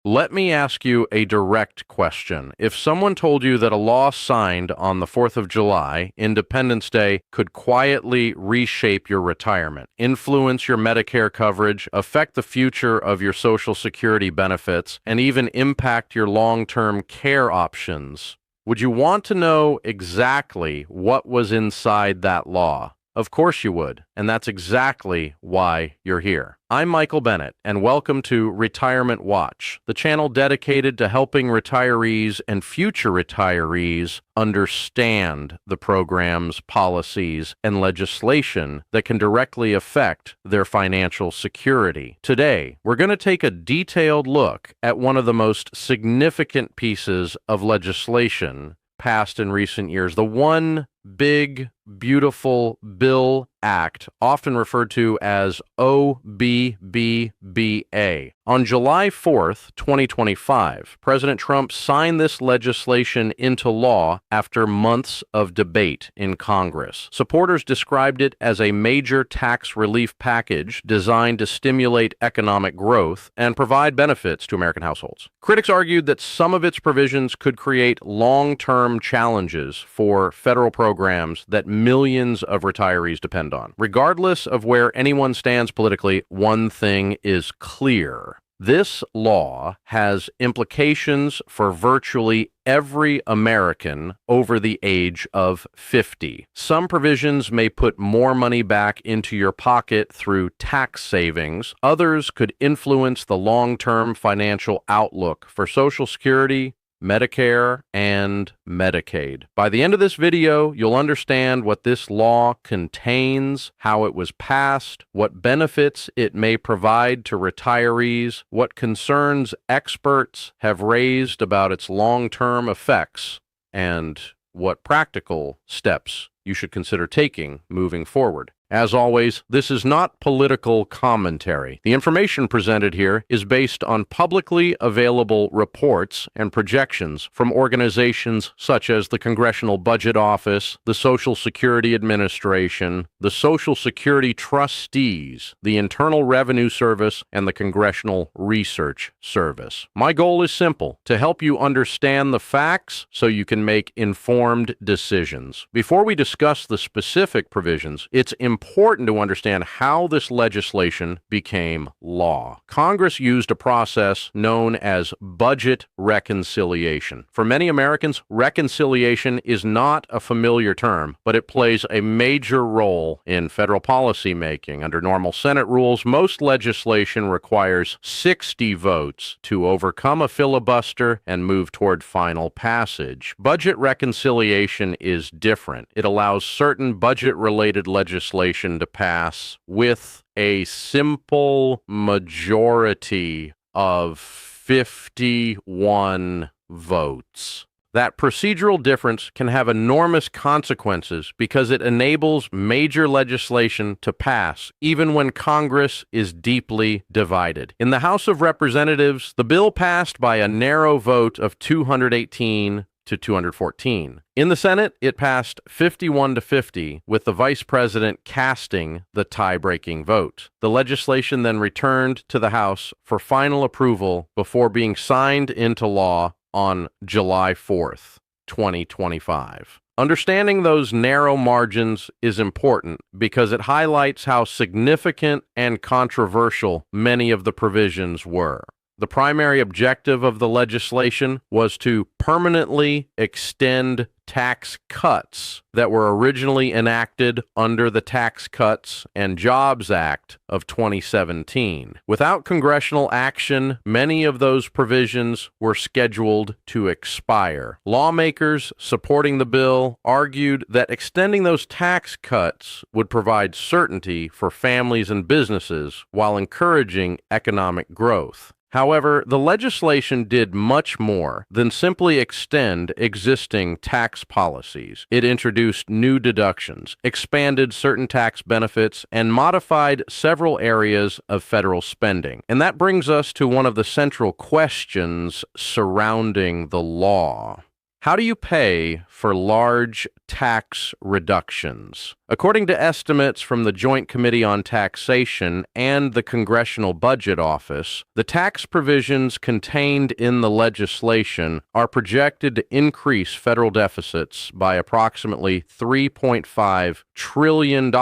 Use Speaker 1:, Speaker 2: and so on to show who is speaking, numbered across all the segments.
Speaker 1: Let me ask you a direct question. If someone told you that a law signed on the 4th of July, Independence Day, could quietly reshape your retirement, influence your Medicare coverage, affect the future of your Social Security benefits, and even impact your long-term care options, would you want to know exactly what was inside that law? Of course you would, and that's exactly why you're here. I'm Michael Bennett, and welcome to Retirement Watch, the channel dedicated to helping retirees and future retirees understand the programs, policies, and legislation that can directly affect their financial security. Today, we're going to take a detailed look at one of the most significant pieces of legislation passed in recent years, the one big, beautiful bill act, often referred to as OBBBA. On July 4th, 2025, President Trump signed this legislation into law after months of debate in Congress. Supporters described it as a major tax relief package designed to stimulate economic growth and provide benefits to American households. Critics argued that some of its provisions could create long-term challenges for federal programs that millions of retirees depend on. Regardless of where anyone stands politically, one thing is clear. This law has implications for virtually every American over the age of 50. Some provisions may put more money back into your pocket through tax savings. Others could influence the long-term financial outlook for Social Security, Medicare, and Medicaid. By the end of this video, you'll understand what this law contains, how it was passed, what benefits it may provide to retirees, what concerns experts have raised about its long-term effects, and what practical steps you should consider taking moving forward. As always, this is not political commentary. The information presented here is based on publicly available reports and projections from organizations such as the Congressional Budget Office, the Social Security Administration, the Social Security Trustees, the Internal Revenue Service, and the Congressional Research Service. My goal is simple: to help you understand the facts so you can make informed decisions. Before we discuss the specific provisions, it's important to understand how this legislation became law. Congress used a process known as budget reconciliation. For many Americans, reconciliation is not a familiar term, but it plays a major role in federal policy making. Under normal Senate rules, most legislation requires 60 votes to overcome a filibuster and move toward final passage. Budget reconciliation is different. It allows certain budget-related legislation to pass with a simple majority of 51 votes. That procedural difference can have enormous consequences because it enables major legislation to pass even when Congress is deeply divided. In the House of Representatives, the bill passed by a narrow vote of 218 to 214. In the Senate, it passed 51 to 50, with the vice president casting the tie-breaking vote. The legislation then returned to the House for final approval before being signed into law on July 4th, 2025. Understanding those narrow margins is important because it highlights how significant and controversial many of the provisions were. The primary objective of the legislation was to permanently extend tax cuts that were originally enacted under the Tax Cuts and Jobs Act of 2017. Without congressional action, many of those provisions were scheduled to expire. Lawmakers supporting the bill argued that extending those tax cuts would provide certainty for families and businesses while encouraging economic growth. However, the legislation did much more than simply extend existing tax policies. It introduced new deductions, expanded certain tax benefits, and modified several areas of federal spending. And that brings us to one of the central questions surrounding the law. How do you pay for large tax reductions? According to estimates from the Joint Committee on Taxation and the Congressional Budget Office, the tax provisions contained in the legislation are projected to increase federal deficits by approximately $3.5 trillion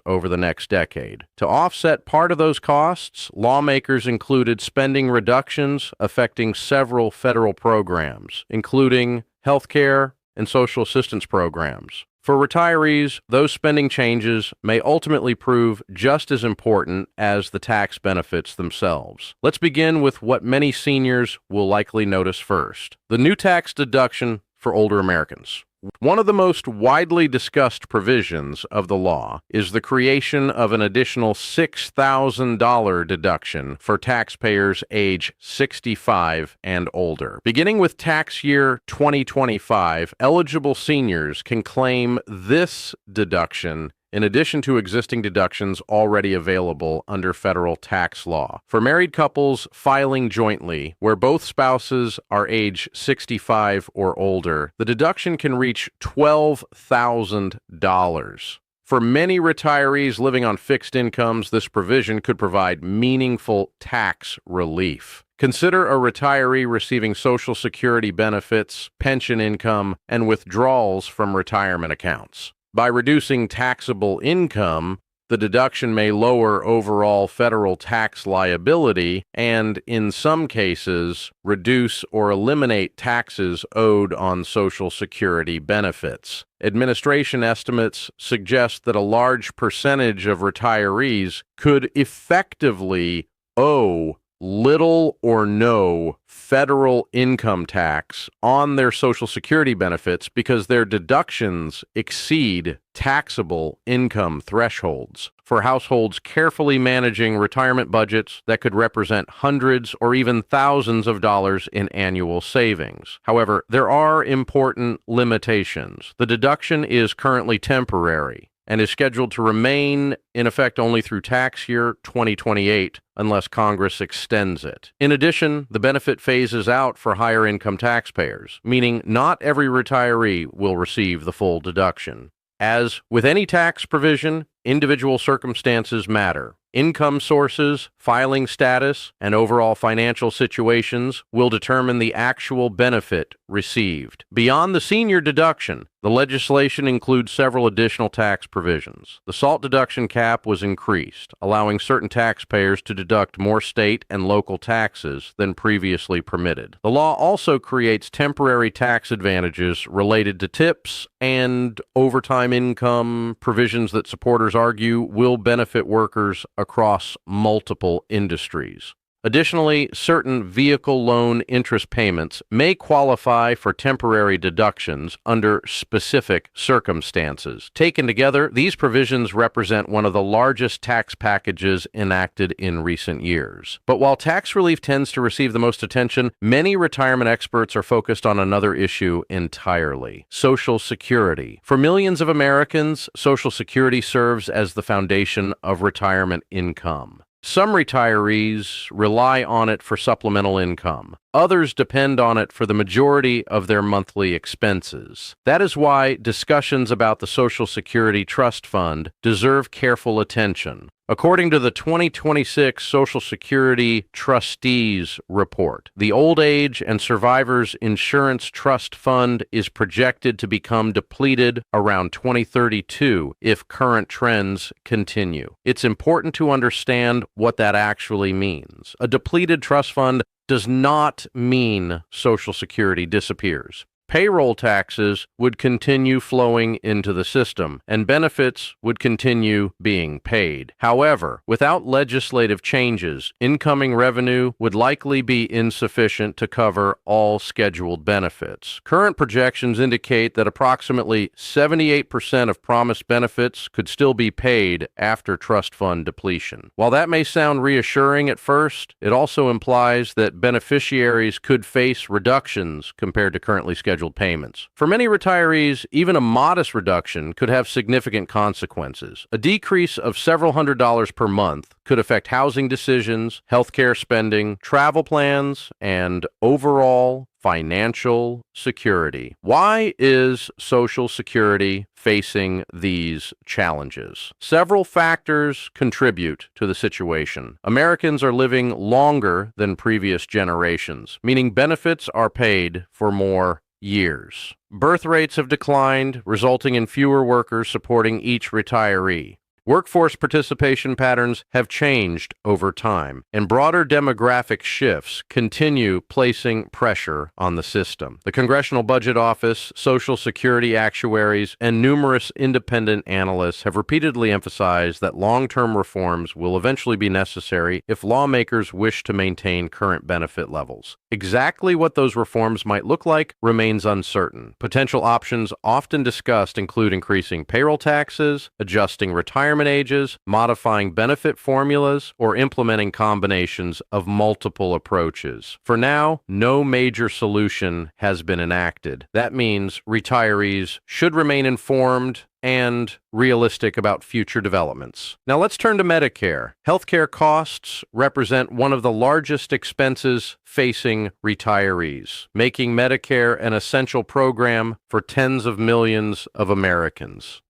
Speaker 1: over the next decade. To offset part of those costs, lawmakers included spending reductions affecting several federal programs, including healthcare and social assistance programs. For retirees, those spending changes may ultimately prove just as important as the tax benefits themselves. Let's begin with what many seniors will likely notice first: the new tax deduction for older Americans. One of the most widely discussed provisions of the law is the creation of an additional $6,000 deduction for taxpayers age 65 and older. Beginning with tax year 2025, eligible seniors can claim this deduction in addition to existing deductions already available under federal tax law. For married couples filing jointly, where both spouses are age 65 or older, the deduction can reach $12,000. For many retirees living on fixed incomes, this provision could provide meaningful tax relief. Consider a retiree receiving Social Security benefits, pension income, and withdrawals from retirement accounts. By reducing taxable income, the deduction may lower overall federal tax liability and, in some cases, reduce or eliminate taxes owed on Social Security benefits. Administration estimates suggest that a large percentage of retirees could effectively owe little or no federal income tax on their Social Security benefits because their deductions exceed taxable income thresholds. For households carefully managing retirement budgets, that could represent hundreds or even thousands of dollars in annual savings. However, there are important limitations. The deduction is currently temporary and is scheduled to remain in effect only through tax year 2028 unless Congress extends it. In addition, the benefit phases out for higher income taxpayers, meaning not every retiree will receive the full deduction. As with any tax provision, individual circumstances matter. Income sources, filing status, and overall financial situations will determine the actual benefit received. Beyond the senior deduction, the legislation includes several additional tax provisions. The SALT deduction cap was increased, allowing certain taxpayers to deduct more state and local taxes than previously permitted. The law also creates temporary tax advantages related to tips and overtime income, provisions that supporters argue will benefit workers across multiple industries. Additionally, certain vehicle loan interest payments may qualify for temporary deductions under specific circumstances. Taken together, these provisions represent one of the largest tax packages enacted in recent years. But while tax relief tends to receive the most attention, many retirement experts are focused on another issue entirely: Social Security. For millions of Americans, Social Security serves as the foundation of retirement income. Some retirees rely on it for supplemental income. Others depend on it for the majority of their monthly expenses. That is why discussions about the Social Security Trust Fund deserve careful attention. According to the 2026 Social Security Trustees Report, the Old Age and Survivors Insurance Trust Fund is projected to become depleted around 2032 if current trends continue. It's important to understand what that actually means. A depleted trust fund does not mean Social Security disappears. Payroll taxes would continue flowing into the system, and benefits would continue being paid. However, without legislative changes, incoming revenue would likely be insufficient to cover all scheduled benefits. Current projections indicate that approximately 78% of promised benefits could still be paid after trust fund depletion. While that may sound reassuring at first, it also implies that beneficiaries could face reductions compared to currently scheduled payments. For many retirees, even a modest reduction could have significant consequences. A decrease of several $100s per month could affect housing decisions, healthcare spending, travel plans, and overall financial security. Why is Social Security facing these challenges? Several factors contribute to the situation. Americans are living longer than previous generations, meaning benefits are paid for more years. Birth rates have declined, resulting in fewer workers supporting each retiree. Workforce participation patterns have changed over time, and broader demographic shifts continue placing pressure on the system. The Congressional Budget Office, Social Security actuaries, and numerous independent analysts have repeatedly emphasized that long-term reforms will eventually be necessary if lawmakers wish to maintain current benefit levels. Exactly what those reforms might look like remains uncertain. Potential options often discussed include increasing payroll taxes, adjusting retirement ages, modifying benefit formulas, or implementing combinations of multiple approaches. For now, no major solution has been enacted. That means retirees should remain informed and realistic about future developments. Now let's turn to Medicare. Healthcare costs represent one of the largest expenses facing retirees, making Medicare an essential program for tens of millions of Americans.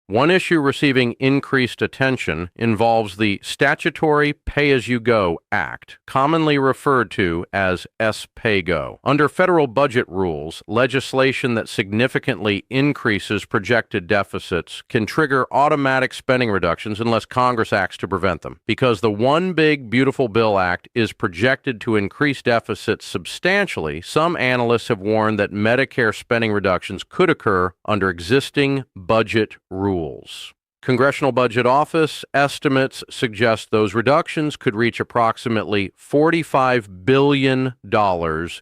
Speaker 1: One issue receiving increased attention involves the Statutory Pay-As-You-Go Act, commonly referred to as SPAYGO. Under federal budget rules, legislation that significantly increases projected deficits can trigger automatic spending reductions unless Congress acts to prevent them. Because the One Big Beautiful Bill Act is projected to increase deficits substantially, some analysts have warned that Medicare spending reductions could occur under existing budget rules. Congressional Budget Office estimates suggest those reductions could reach approximately $45 billion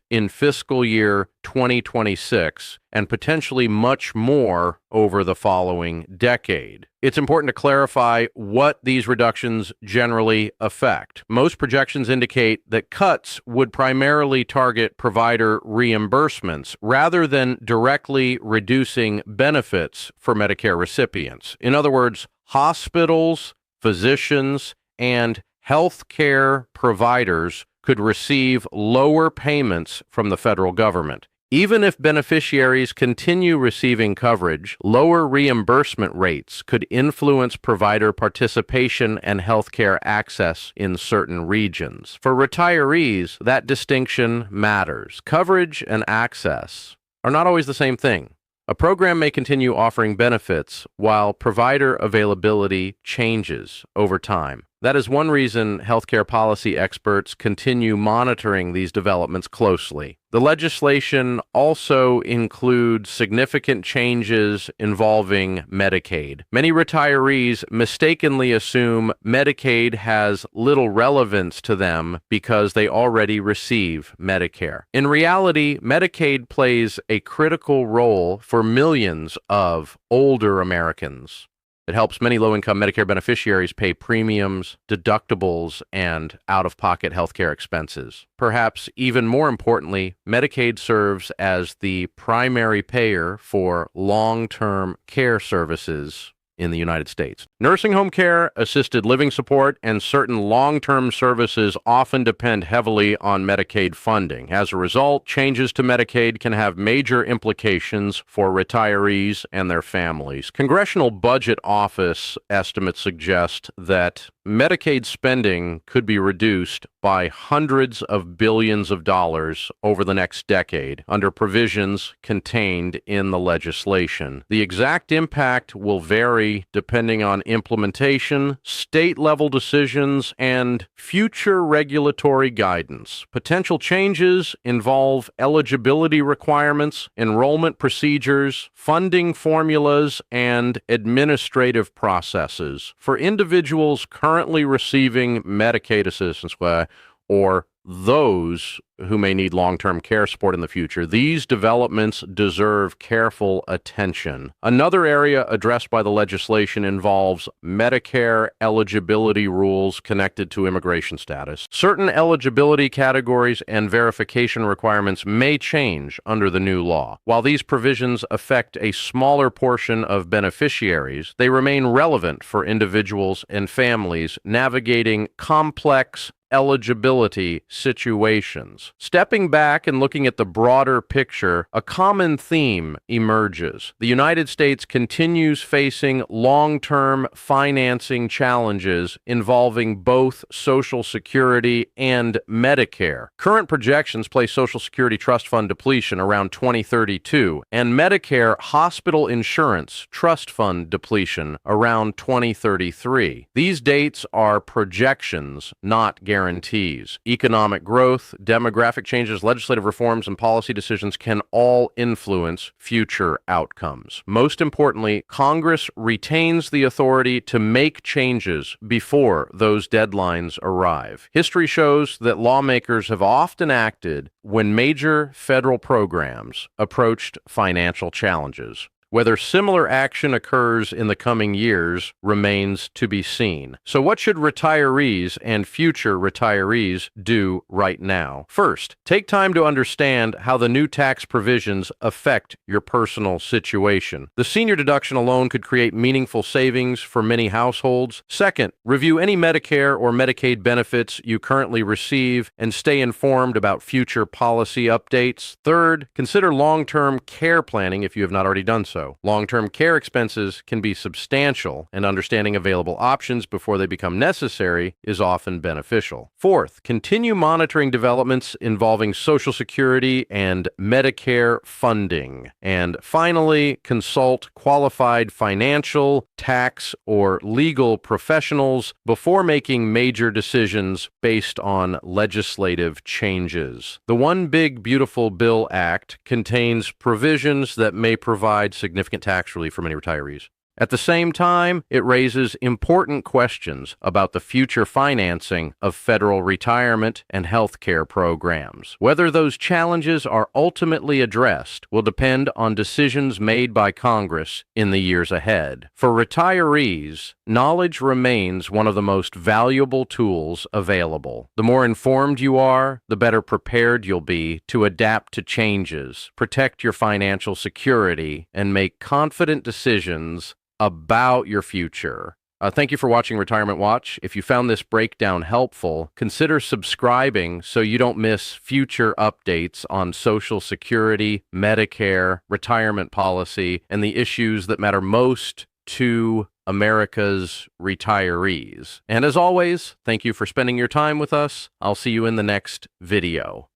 Speaker 1: in fiscal year 2026 and potentially much more over the following decade. It's important to clarify what these reductions generally affect. Most projections indicate that cuts would primarily target provider reimbursements rather than directly reducing benefits for Medicare recipients. In other words, hospitals, physicians, and healthcare providers could receive lower payments from the federal government. Even if beneficiaries continue receiving coverage, lower reimbursement rates could influence provider participation and healthcare access in certain regions. For retirees, that distinction matters. Coverage and access are not always the same thing. A program may continue offering benefits while provider availability changes over time. That is one reason healthcare policy experts continue monitoring these developments closely. The legislation also includes significant changes involving Medicaid. Many retirees mistakenly assume Medicaid has little relevance to them because they already receive Medicare. In reality, Medicaid plays a critical role for millions of older Americans. It helps many low-income Medicare beneficiaries pay premiums, deductibles, and out-of-pocket healthcare expenses. Perhaps even more importantly, Medicaid serves as the primary payer for long-term care services in the United States. Nursing home care, assisted living support, and certain long-term services often depend heavily on Medicaid funding. As a result, changes to Medicaid can have major implications for retirees and their families. Congressional Budget Office estimates suggest that Medicaid spending could be reduced by hundreds of billions of dollars over the next decade under provisions contained in the legislation. The exact impact will vary depending on implementation, state-level decisions, and future regulatory guidance. Potential changes involve eligibility requirements, enrollment procedures, funding formulas, and administrative processes. For individuals currently receiving Medicaid assistance, or those who may need long-term care support in the future, these developments deserve careful attention. Another area addressed by the legislation involves Medicare eligibility rules connected to immigration status. Certain eligibility categories and verification requirements may change under the new law. While these provisions affect a smaller portion of beneficiaries, they remain relevant for individuals and families navigating complex eligibility situations. Stepping back and looking at the broader picture, a common theme emerges. The United States continues facing long-term financing challenges involving both Social Security and Medicare. Current projections place Social Security trust fund depletion around 2032 and Medicare hospital insurance trust fund depletion around 2033. These dates are projections, not guarantees. Economic growth, demographic changes, legislative reforms, and policy decisions can all influence future outcomes. Most importantly, Congress retains the authority to make changes before those deadlines arrive. History shows that lawmakers have often acted when major federal programs approached financial challenges. Whether similar action occurs in the coming years remains to be seen. So what should retirees and future retirees do right now? First, take time to understand how the new tax provisions affect your personal situation. The senior deduction alone could create meaningful savings for many households. Second, review any Medicare or Medicaid benefits you currently receive and stay informed about future policy updates. Third, consider long-term care planning if you have not already done so. Long-term care expenses can be substantial, and understanding available options before they become necessary is often beneficial. Fourth, continue monitoring developments involving Social Security and Medicare funding. And finally, consult qualified financial, tax, or legal professionals before making major decisions based on legislative changes. The One Big Beautiful Bill Act contains provisions that may provide significant tax relief for many retirees. At the same time, it raises important questions about the future financing of federal retirement and health care programs. Whether those challenges are ultimately addressed will depend on decisions made by Congress in the years ahead. For retirees, knowledge remains one of the most valuable tools available. The more informed you are, the better prepared you'll be to adapt to changes, protect your financial security, and make confident decisions about your future. Thank you for watching Retirement Watch. If you found this breakdown helpful, consider subscribing so you don't miss future updates on Social Security, Medicare, retirement policy, and the issues that matter most to America's retirees. And as always, thank you for spending your time with us. I'll see you in the next video.